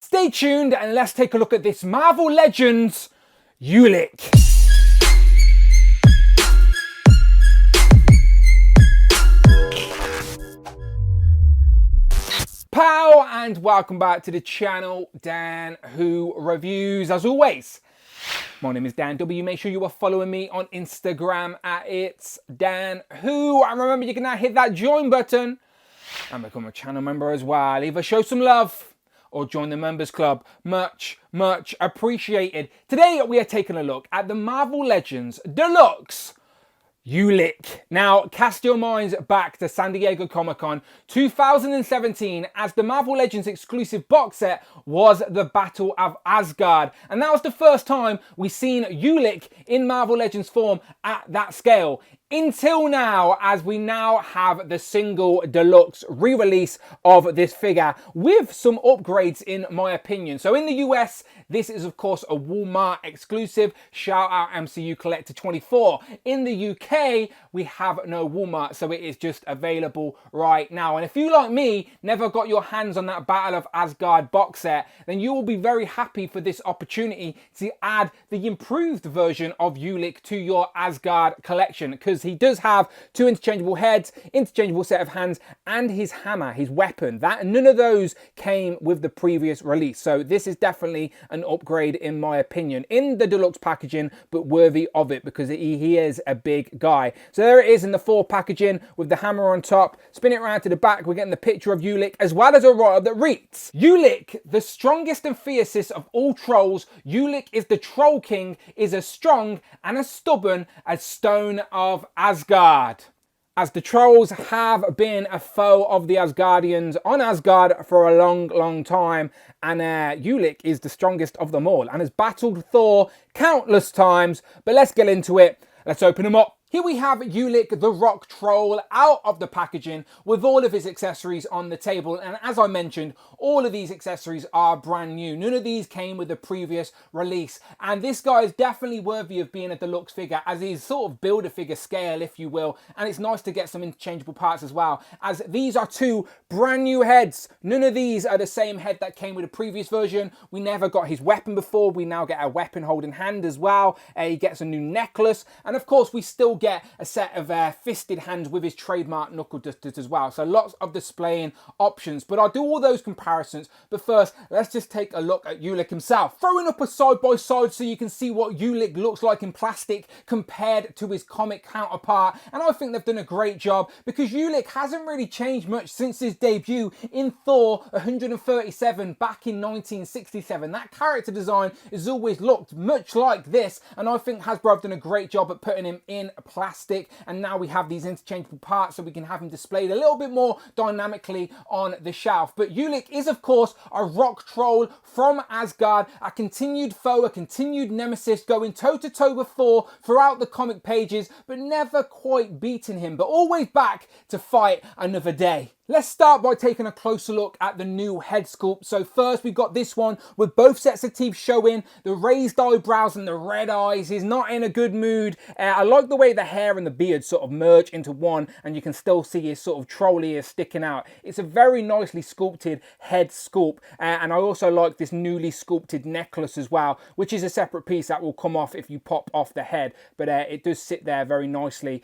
Stay tuned and let's take a look at this Marvel Legends Ulik. Pow and welcome back to the channel, Dan Who Reviews. As always, my name is Dan W. Make sure you are following me on Instagram at It's Dan Who. And remember, you can now hit that join button and become a channel member as well. Either show some love or join the members club. Much appreciated. Today we are taking a look at the Marvel Legends Deluxe Ulik. Now, cast your minds back to San Diego Comic-Con 2017 as the Marvel Legends exclusive box set was the Battle of Asgard. And that was the first time we've seen Ulik in Marvel Legends form at that scale. Until now, as we now have the single deluxe re-release of this figure with some upgrades in my opinion. So in the US, this is of course a Walmart exclusive. Shout out MCU Collector 24. In the UK, we have no Walmart, so it is just available right now. And if you, like me, never got your hands on that Battle of Asgard box set, then you will be very happy for this opportunity to add the improved version of Ulik to your Asgard collection, because he does have two interchangeable heads, interchangeable set of hands, and his hammer, his weapon. None of those came with the previous release. So this is definitely an upgrade in my opinion in the deluxe packaging, but worthy of it because he is a big guy. So there it is in the full packaging with the hammer on top. Spin it around to the back, we're getting the picture of Ulik as well as a write-up that reads, Ulik, the strongest and fiercest of all trolls, Ulik is the Troll King, is as strong and as stubborn as stone of Asgard. As the trolls have been a foe of the Asgardians on Asgard for a long time, and Ulik is the strongest of them all and has battled Thor countless times. But let's get into it. Let's open them up. Here we have Ulik the Rock Troll out of the packaging with all of his accessories on the table. And as I mentioned, all of these accessories are brand new. None of these came with the previous release. And this guy is definitely worthy of being a deluxe figure, as he's sort of build-a-figure scale, if you will. And it's nice to get some interchangeable parts as well, as these are two brand new heads. None of these are the same head that came with the previous version. We never got his weapon before. We now get a weapon holding hand as well. He gets a new necklace. And of course, we still get a set of fisted hands with his trademark knuckle dusters as well. So lots of displaying options, but I'll do all those comparisons. But first, let's just take a look at Ulik himself. Throwing up a side by side so you can see what Ulik looks like in plastic compared to his comic counterpart. And I think they've done a great job because Ulik hasn't really changed much since his debut in Thor 137 back in 1967. That character design has always looked much like this, and I think Hasbro have done a great job at putting him in plastic, and now we have these interchangeable parts so we can have him displayed a little bit more dynamically on the shelf. But Ulik is of course a rock troll from Asgard, a continued foe, a continued nemesis, going toe to toe with Thor throughout the comic pages, but never quite beating him, but always back to fight another day. Let's start by taking a closer look at the new head sculpt. So first we've got this one with both sets of teeth showing, the raised eyebrows and the red eyes. He's not in a good mood. I like the way the hair and the beard sort of merge into one, and you can still see his sort of troll ears sticking out. It's a very nicely sculpted head sculpt, and I also like this newly sculpted necklace as well, which is a separate piece that will come off if you pop off the head, but it does sit there very nicely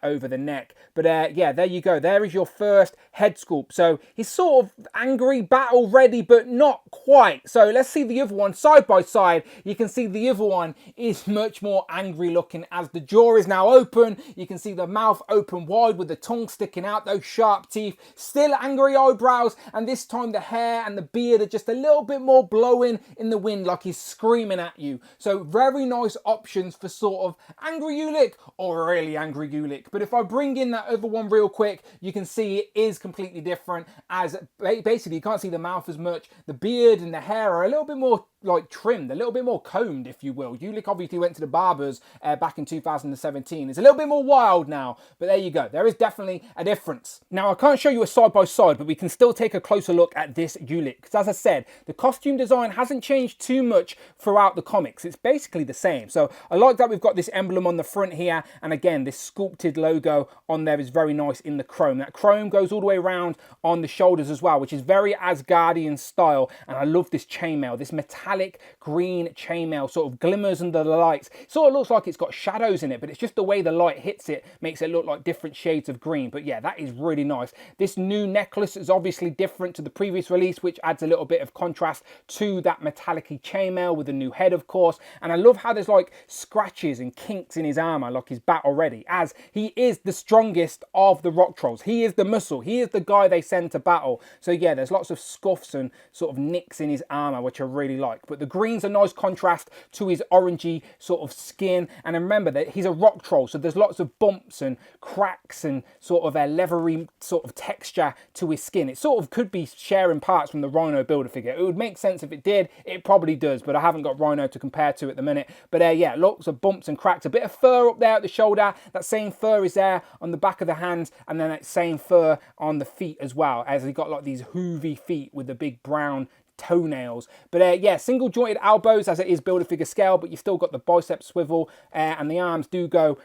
over the neck. But yeah, there you go. There is your first head sculpt. So he's sort of angry, battle ready, but not quite. So let's see the other one side by side. You can see the other one is much more angry looking, as the jaw is now open. You can see the mouth open wide with the tongue sticking out, those sharp teeth, still angry eyebrows, and this time the hair and the beard are just a little bit more blowing in the wind, like he's screaming at you. So very nice options for sort of angry Ulik or really angry Ulik. But if I bring in that other one real quick, you can see it is completely different, as basically you can't see the mouth as much. The beard and the hair are a little bit more like trimmed, a little bit more combed, if you will. Ulik obviously went to the barbers back in 2017. It's a little bit more wild now, but there you go. There is definitely a difference. Now, I can't show you a side by side, but we can still take a closer look at this Ulik, because as I said, the costume design hasn't changed too much throughout the comics. It's basically the same. So I like that we've got this emblem on the front here, and again, this sculpted logo on there is very nice in the chrome. That chrome goes all the way around on the shoulders as well, which is very Asgardian style, and I love this chainmail, this metallic green chainmail sort of glimmers under the lights. It sort of looks like it's got shadows in it, but it's just the way the light hits it makes it look like different shades of green. But yeah, that is really nice. This new necklace is obviously different to the previous release, which adds a little bit of contrast to that metallic-y chainmail with a new head, of course. And I love how there's like scratches and kinks in his armor, like he's battle ready, as he is the strongest of the rock trolls. He is the muscle. He is the guy they send to battle. So yeah, there's lots of scuffs and sort of nicks in his armor, which I really like. But the green's a nice contrast to his orangey sort of skin. And remember that he's a rock troll, so there's lots of bumps and cracks and sort of a leathery sort of texture to his skin. It sort of could be sharing parts from the Rhino Build-A-Figure. It would make sense if it did. It probably does, but I haven't got Rhino to compare to at the minute. But yeah, lots of bumps and cracks. A bit of fur up there at the shoulder. That same fur is there on the back of the hands, and then that same fur on the feet as well, as he got like these hoovy feet with the big brown toenails. But yeah, single jointed elbows as it is Build-A-Figure scale, but you still got the bicep swivel, and the arms do go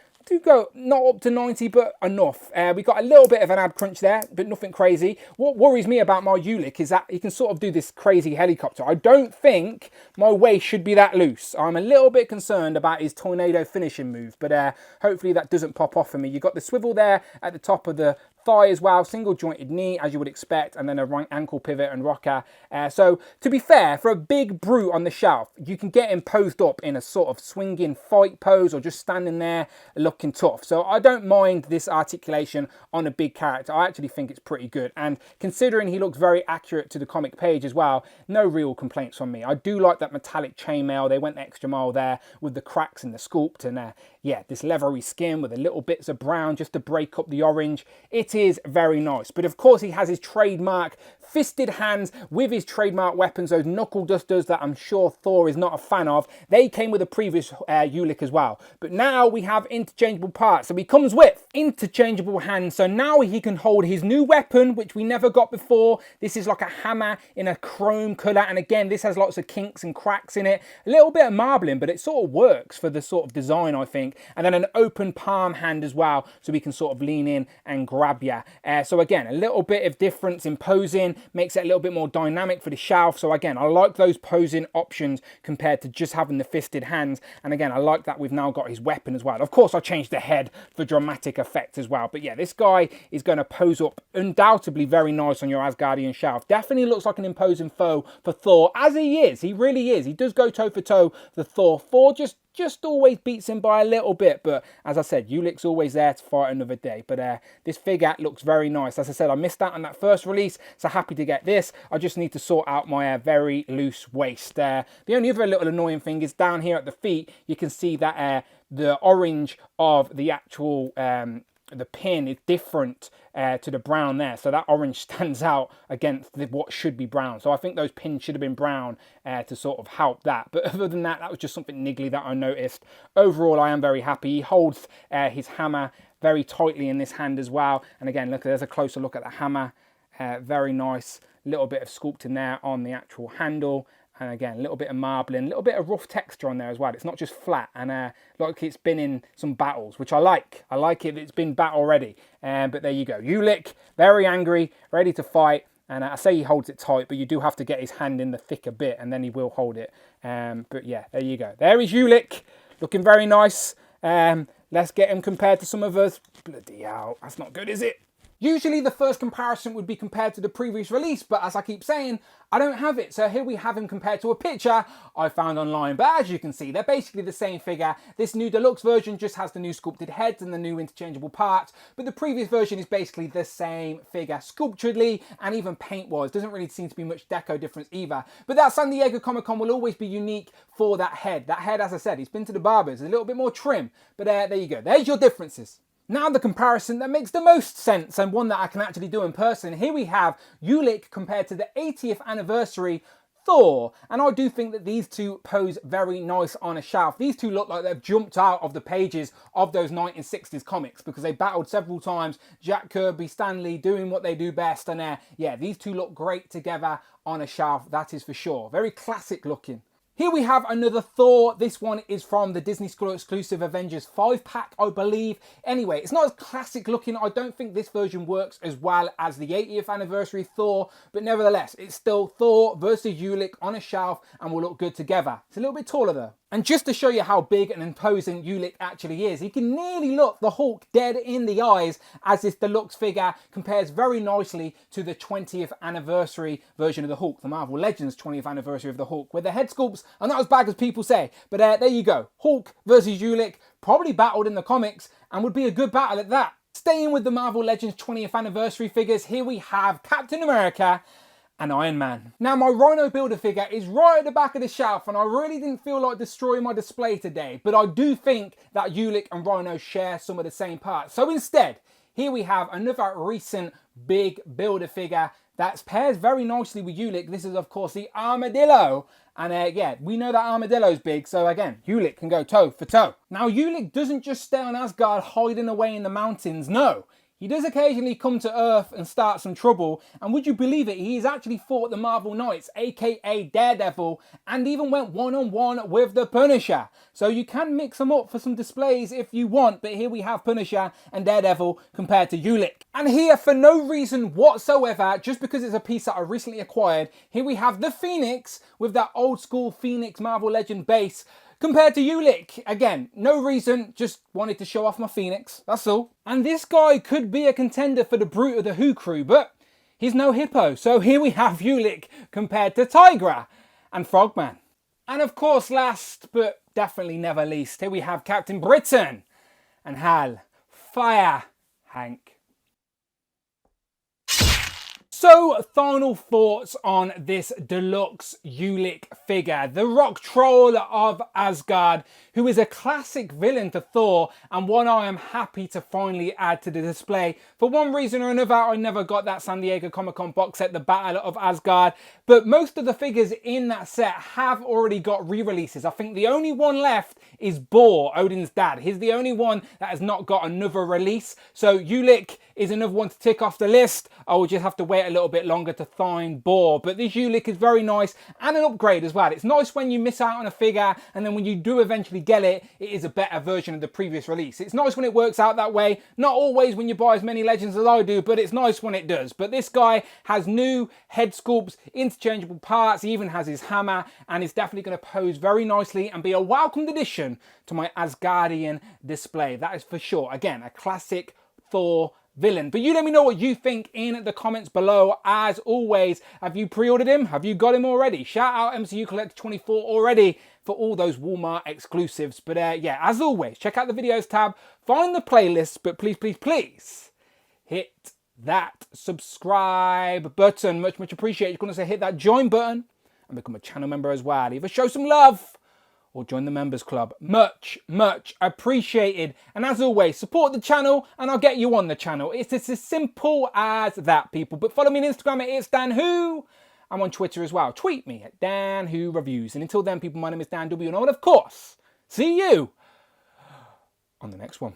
not up to 90, but enough. We got a little bit of an ab crunch there, but nothing crazy. What worries me about my Ulik is that he can sort of do this crazy helicopter. I don't think my waist should be that loose. I'm a little bit concerned about his tornado finishing move, but hopefully that doesn't pop off for me. You've got the swivel there at the top of the thigh as well, single jointed knee as you would expect, and then a right ankle pivot and rocker. So to be fair, for a big brute on the shelf, you can get him posed up in a sort of swinging fight pose or just standing there looking tough. So I don't mind this articulation on a big character. I actually think it's pretty good, and considering he looks very accurate to the comic page as well, no real complaints from me. I do like that metallic chainmail. They went the extra mile there with the cracks in the sculpt, and yeah, this leathery skin with a little bits of brown just to break up the orange. It is very nice. But of course he has his trademark fisted hands with his trademark weapons, those knuckle dusters that I'm sure Thor is not a fan of. They came with a previous Ulik as well. But now we have interchangeable parts. So he comes with interchangeable hands. So now he can hold his new weapon, which we never got before. This is like a hammer in a chrome colour. And again, this has lots of kinks and cracks in it. A little bit of marbling, but it sort of works for the sort of design, I think. And then an open palm hand as well, so we can sort of lean in and grab you. So again, a little bit of difference in posing, makes it a little bit more dynamic for the shelf. So again, I like those posing options compared to just having the fisted hands. And again, I like that we've now got his weapon as well. Of course, I changed the head for dramatic effect as well. But yeah, this guy is going to pose up undoubtedly very nice on your Asgardian shelf. Definitely looks like an imposing foe for Thor, as he is. He really is. He does go toe for toe for Thor. Thor just always beats him by a little bit, but as I said, Ulik's always there to fight another day. But this figure looks very nice. As I said, I missed out on that first release, so happy to get this. I just need to sort out my very loose waist. The only other little annoying thing is down here at the feet, you can see that the orange of the actual the pin is different to the brown there, so that orange stands out against what should be brown. So I think those pins should have been brown to sort of help that. But other than that, that was just something niggly that I noticed. Overall, I am very happy. He holds his hammer very tightly in this hand as well. And again, look, there's a closer look at the hammer. Very nice little bit of sculpting there on the actual handle. And again, a little bit of marbling, a little bit of rough texture on there as well. It's not just flat, and like it's been in some battles, which I like. I like it. It's been battle ready. But there you go. Ulik, very angry, ready to fight. And I say he holds it tight, but you do have to get his hand in the thicker bit, and then he will hold it. But yeah, there you go. There is Ulik, looking very nice. Let's get him compared to some of us. Bloody hell, that's not good, is it? Usually the first comparison would be compared to the previous release, but as I keep saying, I don't have it. So here we have him compared to a picture I found online. But as you can see, they're basically the same figure. This new deluxe version just has the new sculpted heads and the new interchangeable parts, but the previous version is basically the same figure sculpturally and even paint-wise. Doesn't really seem to be much deco difference either. But that San Diego Comic-Con will always be unique for that head. That head, as I said, he's been to the barbers, a little bit more trim. But there you go. There's your differences. Now the comparison that makes the most sense, and one that I can actually do in person. Here we have Ulik compared to the 80th anniversary Thor. And I do think that these two pose very nice on a shelf. These two look like they've jumped out of the pages of those 1960s comics because they battled several times. Jack Kirby, Stan Lee doing what they do best. And yeah, these two look great together on a shelf, that is for sure. Very classic looking. Here we have another Thor. This one is from the Disney School exclusive Avengers 5-pack, I believe. Anyway, it's not as classic looking. I don't think this version works as well as the 80th anniversary Thor, but nevertheless, it's still Thor versus Ulik on a shelf and will look good together. It's a little bit taller though. And just to show you how big and imposing Ulik actually is, he can nearly look the Hulk dead in the eyes as this deluxe figure compares very nicely to the 20th anniversary version of the Hulk, the Marvel Legends 20th anniversary of the Hulk, where the head sculpts are not as bad as people say. But there you go, Hulk versus Ulik, probably battled in the comics and would be a good battle at that. Staying with the Marvel Legends 20th anniversary figures, here we have Captain America and Iron Man. Now my Rhino Builder figure is right at the back of the shelf and I really didn't feel like destroying my display today, but I do think that Ulik and Rhino share some of the same parts. So instead, here we have another recent big builder figure that pairs very nicely with Ulik. This is of course the Armadillo. And yeah, we know that Armadillo's big, so again, Ulik can go toe for toe. Now Ulik doesn't just stay on Asgard hiding away in the mountains, no. He does occasionally come to Earth and start some trouble, and would you believe it, he's actually fought the Marvel Knights, aka Daredevil, and even went one-on-one with the Punisher. So you can mix them up for some displays if you want, but here we have Punisher and Daredevil compared to Ulik. And here, for no reason whatsoever, just because it's a piece that I recently acquired, here we have the Phoenix with that old school Phoenix Marvel Legend base, compared to Ulik. Again, no reason, just wanted to show off my Phoenix, that's all. And this guy could be a contender for the Brute of the Who crew, but he's no hippo. So here we have Ulik compared to Tigra and Frogman. And of course, last but definitely never least, here we have Captain Britain and Hal Fire Hank. So, final thoughts on this deluxe Ulik figure, the rock troll of Asgard, who is a classic villain to Thor and one I am happy to finally add to the display. For one reason or another, I never got that San Diego Comic-Con box set, The Battle of Asgard, but most of the figures in that set have already got re-releases. I think the only one left is Bor, Odin's dad. He's the only one that has not got another release. So Ulik is another one to tick off the list. I will just have to wait a little bit longer to find Bor. But this Ulik is very nice and an upgrade as well. It's nice when you miss out on a figure and then when you do eventually get it, it is a better version of the previous release. It's nice when it works out that way. Not always when you buy as many Legends as I do, but it's nice when it does. But this guy has new head sculpts, interchangeable parts. He even has his hammer and is definitely going to pose very nicely and be a welcomed addition to my Asgardian display. That is for sure. Again, a classic Thor villain. But you let me know what you think in the comments below. As always, have you pre-ordered him? Have you got him already? Shout out MCU Collector 24 already for all those Walmart exclusives. But yeah, as always, check out the videos tab, find the playlist, but please, please, please hit that subscribe button. Much, much appreciated. You're going to say hit that join button and become a channel member as well. Either show some love or join the members club. Much, much appreciated. And as always, support the channel and I'll get you on the channel. It's as simple as that, people. But follow me on Instagram at It's Dan Who. I'm on Twitter as well. Tweet me at Dan Who Reviews. And until then, people, my name is Dan W. And I will, of course, see you on the next one.